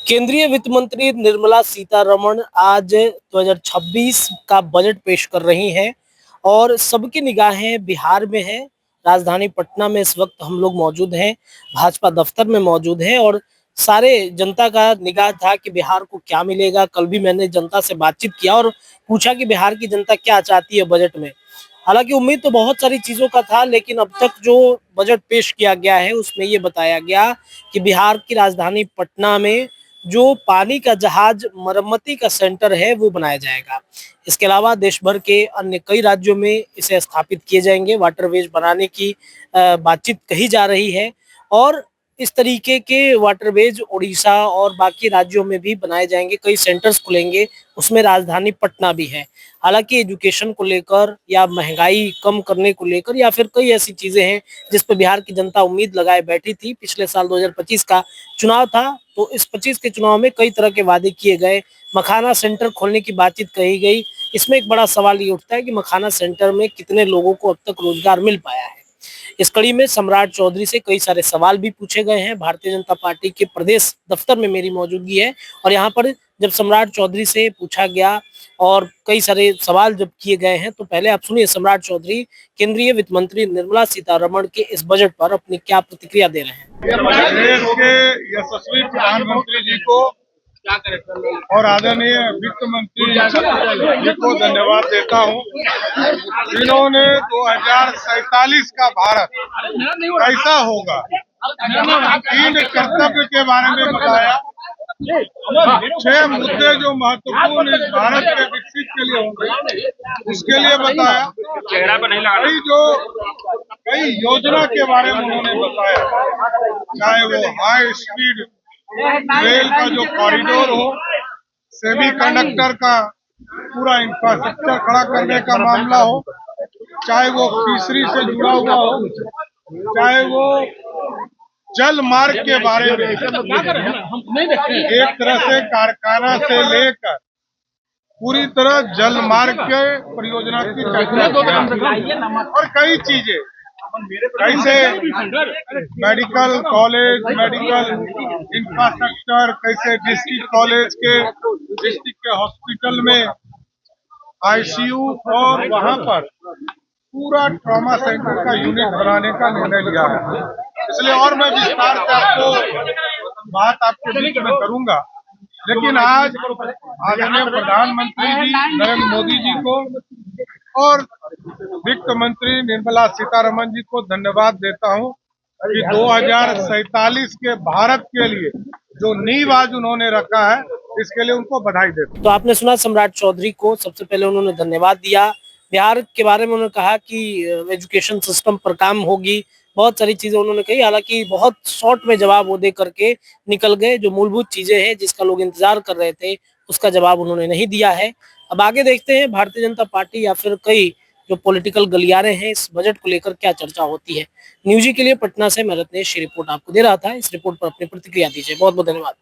केंद्रीय वित्त मंत्री निर्मला सीतारमण आज 2026 का बजट पेश कर रही हैं और सबकी निगाहें बिहार में हैं। राजधानी पटना में इस वक्त हम लोग मौजूद हैं, भाजपा दफ्तर में मौजूद हैं और सारे जनता का निगाह था कि बिहार को क्या मिलेगा। कल भी मैंने जनता से बातचीत किया और पूछा कि बिहार की जनता क्या चाहती है बजट में। हालांकि उम्मीद तो बहुत सारी चीजों का था, लेकिन अब तक जो बजट पेश किया गया है उसमें ये बताया गया कि बिहार की राजधानी पटना में जो पानी का जहाज मरम्मती का सेंटर है वो बनाया जाएगा। इसके अलावा देश भर के अन्य कई राज्यों में इसे स्थापित किए जाएंगे। वाटरवेज बनाने की बातचीत कही जा रही है और इस तरीके के वाटरवेज उड़ीसा और बाकी राज्यों में भी बनाए जाएंगे। कई सेंटर्स खुलेंगे, उसमें राजधानी पटना भी है। हालांकि एजुकेशन को लेकर या महंगाई कम करने को लेकर या फिर कई ऐसी चीजें हैं जिस पर बिहार की जनता उम्मीद लगाए बैठी थी। पिछले साल 2025 का चुनाव था, तो इस 25 के चुनाव में कई तरह के वादे किए गए। मखाना सेंटर खोलने की बातचीत कही गई। इसमें एक बड़ा सवाल ये उठता है कि मखाना सेंटर में कितने लोगों को अब तक रोजगार मिल पाया है। इस कड़ी में सम्राट चौधरी से कई सारे सवाल भी पूछे गए हैं। भारतीय जनता पार्टी के प्रदेश दफ्तर में मेरी मौजूदगी है और यहाँ पर जब सम्राट चौधरी से पूछा गया और कई सारे सवाल जब किए गए हैं, तो पहले आप सुनिए सम्राट चौधरी केंद्रीय वित्त मंत्री निर्मला सीतारमण के इस बजट पर अपनी क्या प्रतिक्रिया दे रहे हैं। देश के यशस्वी प्रधानमंत्री जी को और आदरणीय वित्त मंत्री जी को धन्यवाद देता हूं, जिन्होंने 2047 का भारत कैसा होगा इन कर्तव्य के बारे में बताया। 6 मुद्दे जो महत्वपूर्ण इस भारत के विकसित के लिए होंगे उसके लिए बताया। कई योजना के बारे में उन्होंने बताया, चाहे वो हाई स्पीड रेल का जो कॉरिडोर हो, सेमी कंडक्टर का पूरा इंफ्रास्ट्रक्चर खड़ा करने का मामला हो, चाहे वो फिशरी से जुड़ा हुआ हो, चाहे वो जल मार्ग के बारे में एक तरह से कारखाना से लेकर पूरी तरह जल मार्ग के परियोजना की चर्चा और कई चीजें, कैसे मेडिकल कॉलेज, मेडिकल इंफ्रास्ट्रक्चर, कैसे डिस्ट्रिक्ट के हॉस्पिटल में आईसीयू और वहां पर पूरा ट्रॉमा सेंटर का यूनिट बनाने का निर्णय लिया है। इसलिए और मैं विस्तार से आपको बात आपके बीच में करूंगा, लेकिन आज आदरणीय प्रधानमंत्री जी नरेंद्र मोदी जी को और वित्त मंत्री निर्मला सीतारमण जी को धन्यवाद देता हूं कि 2047 के भारत के लिए जो नींव आज उन्होंने रखा है, इसके लिए उनको बधाई देता हूं। तो आपने सुना सम्राट चौधरी को, सबसे पहले उन्होंने धन्यवाद दिया। बिहार के बारे में उन्होंने कहा कि एजुकेशन सिस्टम पर काम होगी, बहुत सारी चीजें उन्होंने कही। हालांकि बहुत शॉर्ट में जवाब वो दे करके निकल गए। जो मूलभूत चीजें हैं जिसका लोग इंतजार कर रहे थे उसका जवाब उन्होंने नहीं दिया है। अब आगे देखते हैं भारतीय जनता पार्टी या फिर कई जो पॉलिटिकल गलियारे हैं इस बजट को लेकर क्या चर्चा होती है। न्यूज़ी के लिए पटना से मैं रत्नेश रिपोर्ट आपको दे रहा था। इस रिपोर्ट पर अपनी प्रतिक्रिया दीजिए। बहुत बहुत धन्यवाद।